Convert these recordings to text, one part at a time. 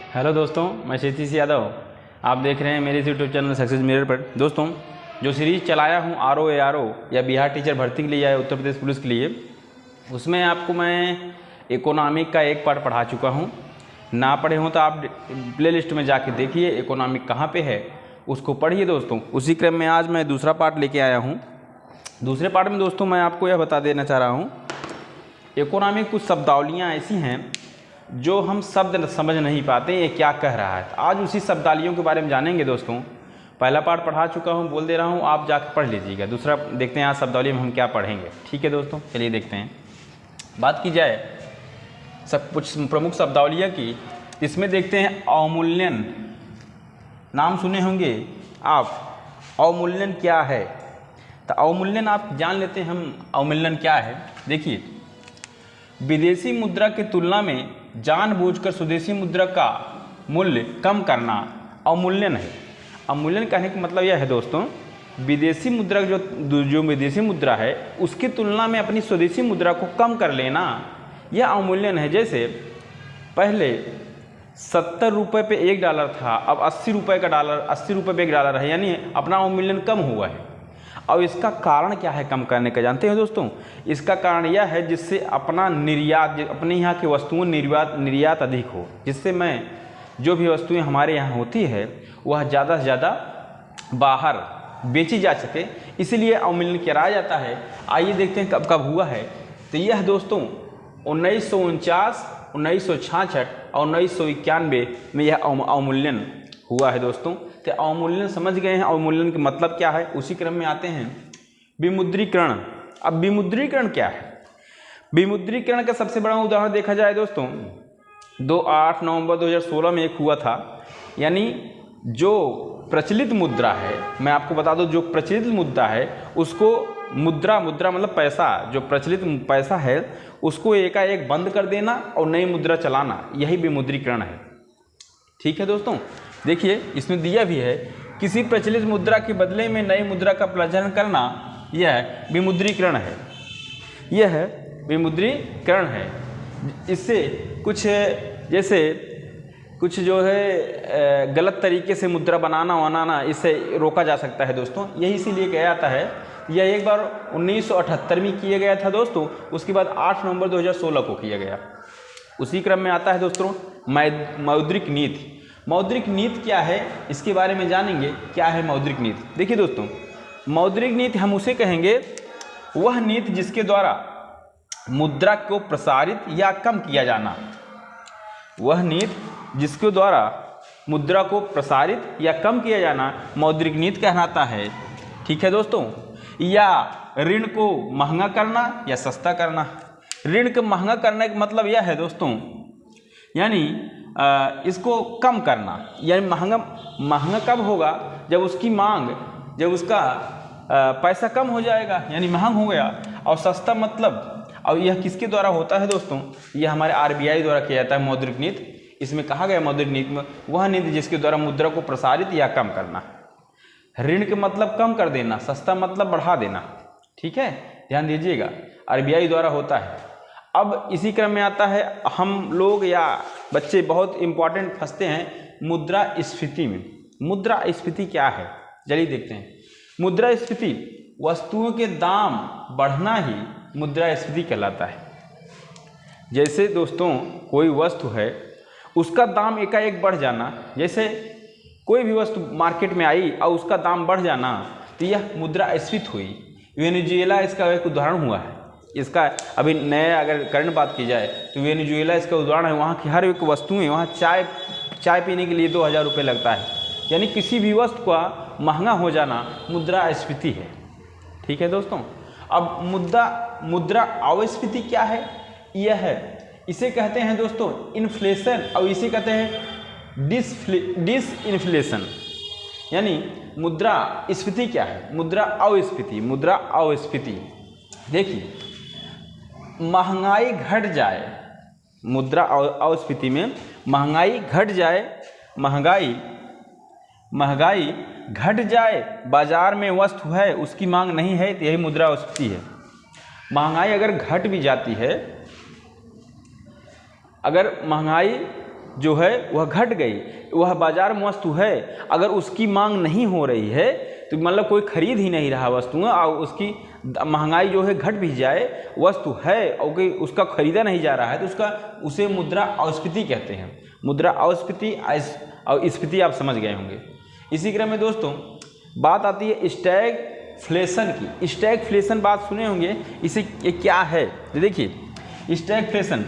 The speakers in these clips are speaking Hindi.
हेलो दोस्तों, मैं क्षितिज यादव। आप देख रहे हैं मेरे इस यूट्यूब चैनल सक्सेस मिरर पर। दोस्तों, जो सीरीज़ चलाया हूँ RO या बिहार टीचर भर्ती के लिए या उत्तर प्रदेश पुलिस के लिए, उसमें आपको मैं इकोनॉमिक का एक पार्ट पढ़ा चुका हूँ। ना पढ़े हों तो आप प्ले लिस्ट में जाके देखिए इकोनॉमिक कहाँ पे है, उसको पढ़िए दोस्तों। उसी क्रम में आज मैं दूसरा पार्ट लेके आया हूँ। दूसरे पार्ट में दोस्तों मैं आपको यह बता देना चाह रहा हूँ, इकोनॉमिक कुछ शब्दावलियाँ ऐसी हैं जो हम शब्द समझ नहीं पाते ये क्या कह रहा है। आज उसी शब्दावलियों के बारे में जानेंगे दोस्तों। पहला पार्ट पढ़ा चुका हूँ, बोल दे रहा हूँ, आप जाकर पढ़ लीजिएगा। दूसरा देखते हैं आज शब्दावली में हम क्या पढ़ेंगे। ठीक है दोस्तों, चलिए देखते हैं। बात की जाए सब कुछ प्रमुख शब्दावलियाँ की, इसमें देखते हैं अवमूल्यन। नाम सुने होंगे आप, अवमूल्यन क्या है? तो अवमूल्यन आप जान लेते हैं हम अवमूल्यन क्या है। देखिए, विदेशी मुद्रा की तुलना में जानबूझकर स्वदेशी मुद्रा का मूल्य कम करना अवमूल्यन है। अवमूल्यन कहने का मतलब यह है दोस्तों, विदेशी मुद्रा जो विदेशी मुद्रा है उसकी तुलना में अपनी स्वदेशी मुद्रा को कम कर लेना, यह अवमूल्यन है। जैसे पहले 70 रुपये पे $1 था, अब 80 रुपये पे $1 है, यानी अपना अवमूल्यन कम हुआ है। और इसका कारण क्या है कम करने का, जानते हैं दोस्तों? इसका कारण यह है जिससे अपना निर्यात, अपने यहाँ की वस्तुओं निर्यात अधिक हो, जिससे मैं जो भी वस्तुएं हमारे यहाँ होती है वह ज़्यादा से ज़्यादा बाहर बेची जा सके, इसीलिए अवमूल्यन कराया जाता है। आइए देखते हैं कब कब हुआ है। तो यह दोस्तों 1949, 1966 और 1991 में यह अवमूल्यन हुआ है दोस्तों। तो अवमूल्यन समझ गए हैं, अवमूल्यन का मतलब क्या है। उसी क्रम में आते हैं विमुद्रीकरण। अब विमुद्रीकरण क्या है? विमुद्रीकरण का सबसे बड़ा उदाहरण देखा जाए दोस्तों, 8 नवंबर 2016 में एक हुआ था। यानी जो प्रचलित मुद्रा है, मैं आपको बता दूं, जो प्रचलित मुद्रा है उसको मुद्रा मतलब पैसा, जो प्रचलित पैसा है उसको एकाएक बंद कर देना और नई मुद्रा चलाना, यही विमुद्रीकरण है। ठीक है दोस्तों, देखिए इसमें दिया भी है, किसी प्रचलित मुद्रा के बदले में नई मुद्रा का प्रचलन करना, यह विमुद्रीकरण है। यह विमुद्रीकरण है। इससे कुछ जैसे कुछ जो है गलत तरीके से मुद्रा बनाना इससे रोका जा सकता है दोस्तों। यही इसीलिए किया जाता है। यह एक बार 1978 में किया गया था दोस्तों, उसके बाद 8 नवंबर 2016 को किया गया। उसी क्रम में आता है दोस्तों मौद्रिक नीति। मौद्रिक नीति क्या है, इसके बारे में जानेंगे। क्या है मौद्रिक नीति? देखिए दोस्तों, मौद्रिक नीति हम उसे कहेंगे वह नीति जिसके द्वारा मुद्रा को प्रसारित या कम किया जाना। वह नीति जिसके द्वारा मुद्रा को प्रसारित या कम किया जाना मौद्रिक नीति कहलाता है। ठीक है दोस्तों, या ऋण को महंगा करना या सस्ता करना। ऋण को महंगा करने का मतलब यह है दोस्तों, यानी इसको कम करना। यानी महंगा कब होगा? जब उसकी मांग, जब उसका पैसा कम हो जाएगा, यानी महंग हो गया। और सस्ता मतलब, और यह किसके द्वारा होता है दोस्तों? यह हमारे RBI द्वारा किया जाता है मौद्रिक नीति। इसमें कहा गया मौद्रिक नीति में वह नीति जिसके द्वारा मुद्रा को प्रसारित या कम करना। ऋण के मतलब कम कर देना, सस्ता मतलब बढ़ा देना। ठीक है, ध्यान दीजिएगा, RBI द्वारा होता है। अब इसी क्रम में आता है, हम लोग या बच्चे बहुत इंपॉर्टेंट फंसते हैं मुद्रास्फीति में। मुद्रास्फीति क्या है, चलिए देखते हैं। मुद्रास्फीति, वस्तुओं के दाम बढ़ना ही मुद्रास्फीति कहलाता है। जैसे दोस्तों कोई वस्तु है उसका दाम एकाएक बढ़ जाना, जैसे कोई भी वस्तु मार्केट में आई और उसका दाम बढ़ जाना, तो यह मुद्रास्फीति हुई। वेनेजुएला इसका एक उदाहरण हुआ है। इसका अभी नए अगर करंट बात की जाए तो वेनेजुएला इसका उदाहरण है। वहाँ की हर एक वस्तुएं, वहाँ चाय पीने के लिए 2000 रुपये लगता है। यानी किसी भी वस्तु का महंगा हो जाना मुद्रास्फीति है। ठीक है दोस्तों, अब मुद्रा अवस्फीति क्या है? यह है, इसे कहते हैं दोस्तों इन्फ्लेशन, और इसे कहते हैं डिसइन्फ्लेशन। यानी मुद्रास्फीति क्या है? मुद्रा अवस्फीति। देखिए, महंगाई घट जाए, मुद्रा अवस्फीति में महंगाई घट जाए, महंगाई घट जाए, बाजार में वस्तु है उसकी मांग नहीं है, तो यही मुद्रास्फीति है। महंगाई अगर घट भी जाती है, अगर महंगाई जो है वह घट गई, वह बाजार में वस्तु है, अगर उसकी मांग नहीं हो रही है तो मतलब कोई खरीद ही नहीं रहा वस्तु और उसकी महंगाई जो है घट भी जाए, वस्तु है और कोई उसका खरीदा नहीं जा रहा है तो उसे मुद्रा अस्फीति कहते हैं। मुद्रा अस्फीति और स्फीति आप समझ गए होंगे। इसी क्रम में दोस्तों बात आती है स्टैगफ्लेशन की। स्टैगफ्लेशन बात सुने होंगे, इसे ये क्या है? देखिए स्टैगफ्लेशन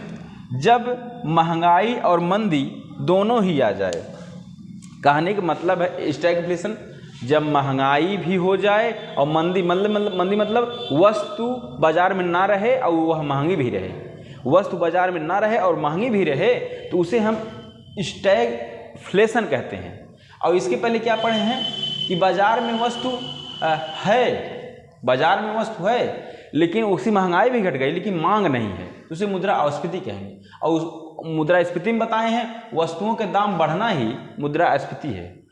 जब महंगाई और मंदी दोनों ही आ जाए। कहने का मतलब है स्टैगफ्लेशन जब महंगाई भी हो जाए और मंदी मतलब वस्तु बाजार में ना रहे और वह महंगी भी रहे, वस्तु बाजार में ना रहे और महंगी भी रहे तो उसे हम स्टैगफ्लेशन कहते हैं। और इसके पहले क्या पढ़े हैं कि बाजार में वस्तु है लेकिन उसकी महंगाई भी घट गई लेकिन मांग नहीं है, उसे मुद्रा अस्फीति कहेंगे। और उस मुद्रास्फीति में बताए हैं वस्तुओं के दाम बढ़ना ही मुद्रास्फीति है।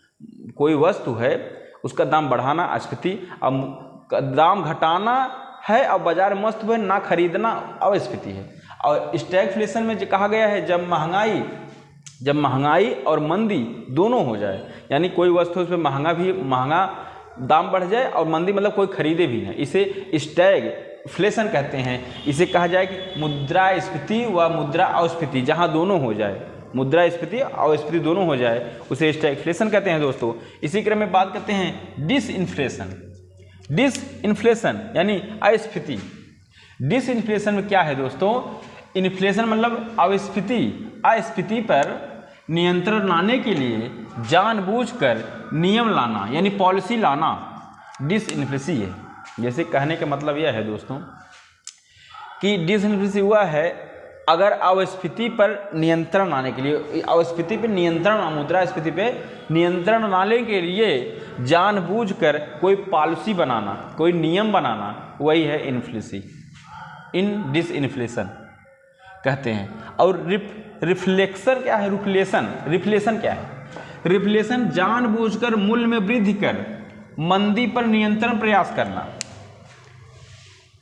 कोई वस्तु है उसका दाम बढ़ाना अस्फीति, अब दाम घटाना है और बाजार में वस्तु है ना खरीदना अस्फीति है। और स्टैगफ्लेशन में जो कहा गया है जब महंगाई और मंदी दोनों हो जाए, यानी कोई वस्तु उस पर महंगा दाम बढ़ जाए और मंदी मतलब कोई खरीदे भी नहीं, इसे स्टैगफ्लेशन कहते हैं। इसे कहा जाए कि मुद्रास्फीति व मुद्रा अस्फीति जहाँ दोनों हो जाए, मुद्रास्फीति और स्फीति दोनों हो जाए उसे स्टैगफ्लेशन कहते हैं दोस्तों। इसी क्रम में बात करते हैं डिसइन्फ्लेशन यानी अस्फीति। डिसइन्फ्लेशन में क्या है दोस्तों? इन्फ्लेशन मतलब अस्फीति पर नियंत्रण लाने के लिए जानबूझकर नियम लाना यानी पॉलिसी लाना डिसइन्फ्लेशन है। जैसे कहने का मतलब यह है दोस्तों कि डिसइन्फ्लेशन हुआ है अगर अस्फीति पर नियंत्रण लाने के लिए, अस्फीति पर नियंत्रण, मुद्रास्फीति पे नियंत्रण लाने के लिए जानबूझकर कोई पॉलिसी बनाना, कोई नियम बनाना, वही है इन्फ्लेशन, डिसइन्फ्लेशन कहते हैं। और रिफ्लेक्शन क्या है? रिफ्लेशन क्या है? रिफ्लेशन जानबूझकर मूल्य में वृद्धि कर मंदी पर नियंत्रण प्रयास करना।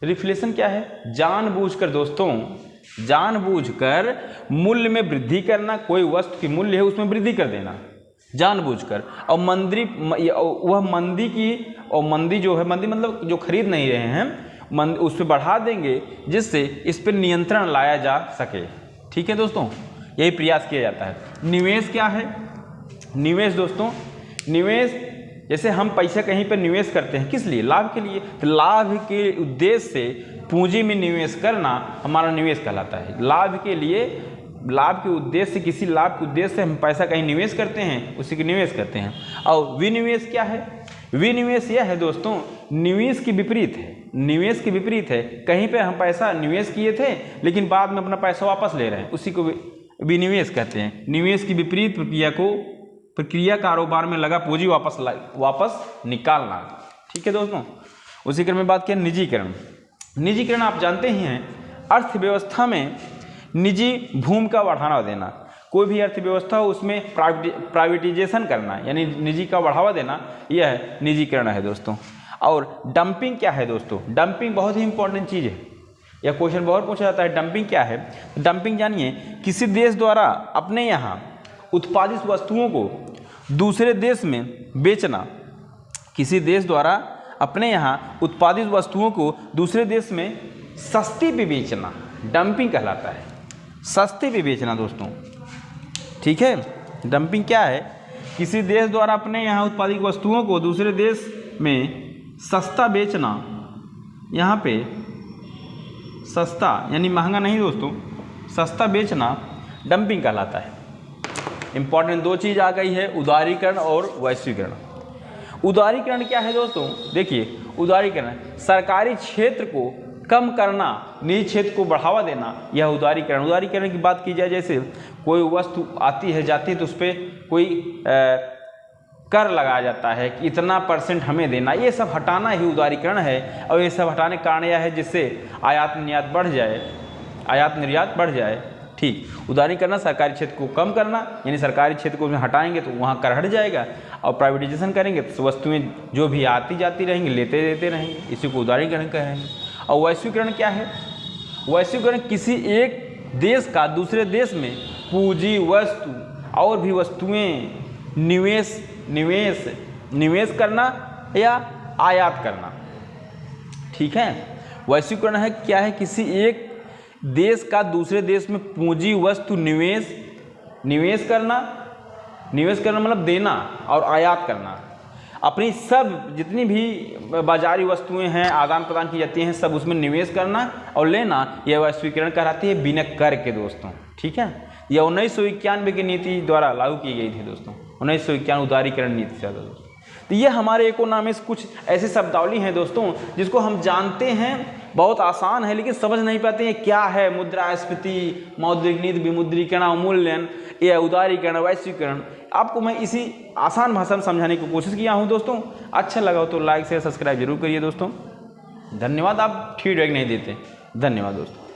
रिफ्लेशन क्या है? जानबूझकर दोस्तों, जानबूझकर मूल्य में वृद्धि करना, कोई वस्तु की मूल्य है उसमें वृद्धि कर देना जानबूझकर, और मंदी जो है, मंदी मतलब जो खरीद नहीं रहे हैं उस पर बढ़ा देंगे जिससे इस पर नियंत्रण लाया जा सके। ठीक है दोस्तों, यही प्रयास किया जाता है। निवेश क्या है? निवेश दोस्तों, निवेश जैसे हम पैसा कहीं पर निवेश करते हैं, किस लिए? लाभ के लिए। तो लाभ के उद्देश्य से पूंजी में निवेश करना हमारा निवेश कहलाता है। लाभ के लिए, लाभ के उद्देश्य से, किसी लाभ के उद्देश्य से हम पैसा कहीं निवेश करते हैं, उसी के निवेश करते हैं। और विनिवेश क्या है? विनिवेश यह है दोस्तों, निवेश की विपरीत है। निवेश की विपरीत है, कहीं पे हम पैसा निवेश किए थे लेकिन बाद में अपना पैसा वापस ले रहे हैं, उसी को विनिवेश कहते हैं। निवेश की विपरीत प्रक्रिया कारोबार में लगा पूंजी वापस निकालना। ठीक है दोस्तों। उसी क्रम में बात किया निजीकरण। निजीकरण आप जानते ही हैं, अर्थव्यवस्था में निजी भूमिका बढ़ावा देना। कोई भी अर्थव्यवस्था हो उसमें प्राइवेटाइजेशन करना यानी निजी का बढ़ावा देना, यह है निजीकरण है दोस्तों। और डंपिंग क्या है दोस्तों? डंपिंग बहुत ही इंपॉर्टेंट चीज़ है, यह क्वेश्चन बहुत पूछा जाता है। डंपिंग क्या है? डंपिंग जानिए, किसी देश द्वारा अपने यहाँ उत्पादित वस्तुओं को दूसरे देश में बेचना। किसी देश द्वारा अपने यहाँ उत्पादित वस्तुओं को दूसरे देश में सस्ती पे बेचना डंपिंग कहलाता है। सस्ते पे बेचना दोस्तों, ठीक है। डंपिंग क्या है? किसी देश द्वारा अपने यहाँ उत्पादित वस्तुओं को दूसरे देश में सस्ता बेचना। यहाँ पे सस्ता यानी महंगा नहीं दोस्तों, सस्ता बेचना डंपिंग कहलाता है। इंपॉर्टेंट दो चीज़ आ गई है, उदारीकरण और वैश्वीकरण। उदारीकरण क्या है दोस्तों? देखिए, उदारीकरण सरकारी क्षेत्र को कम करना, निजी क्षेत्र को बढ़ावा देना, यह उदारीकरण। उदारीकरण की बात की जाए, जैसे कोई वस्तु आती है जाती है तो उस पर कोई कर लगाया जाता है कि इतना % हमें देना, ये सब हटाना ही उदारीकरण है। और ये सब हटाने का कारण यह है जिससे आयात निर्यात बढ़ जाए, आयात निर्यात बढ़ जाए। ठीक, उदारीकरण करना सरकारी क्षेत्र को कम करना, यानी सरकारी क्षेत्र को उसमें हटाएंगे तो वहाँ कर हट जाएगा, और प्राइवेटाइजेशन करेंगे तो वस्तुएं जो भी आती जाती रहेंगी, लेते देते रहेंगे, इसी को उदारीकरण कहेंगे। और वैश्वीकरण क्या है? वैश्वीकरण किसी एक देश का दूसरे देश में पूंजी वस्तु और भी वस्तुएं निवेश करना या आयात करना। ठीक है, वैश्वीकरण है क्या है, किसी एक देश का दूसरे देश में पूंजी वस्तु निवेश करना मतलब देना, और आयात करना। अपनी सब जितनी भी बाजारी वस्तुएं हैं आदान प्रदान की जाती हैं, सब उसमें निवेश करना और लेना, यह वैश्वीकरण कहलाती है बिना कर के दोस्तों। ठीक है, यह 1991 की नीति द्वारा लागू की गई थी दोस्तों, 1991 उदारीकरण नीति से दोस्तों। तो ये हमारे इकोनॉमिक्स कुछ ऐसे शब्दावली हैं दोस्तों जिसको हम जानते हैं, बहुत आसान है, लेकिन समझ नहीं पाते हैं क्या है मुद्रास्फीति, मौद्रिक नीति, विमुद्रीकरण, अवमूल्यन, या उदारीकरण, वैश्वीकरण। आपको मैं इसी आसान भाषा में समझाने की कोशिश किया हूं दोस्तों। अच्छा लगा हो तो लाइक शेयर सब्सक्राइब जरूर करिए दोस्तों। धन्यवाद। आप फीडबैक नहीं देते, धन्यवाद दोस्तों।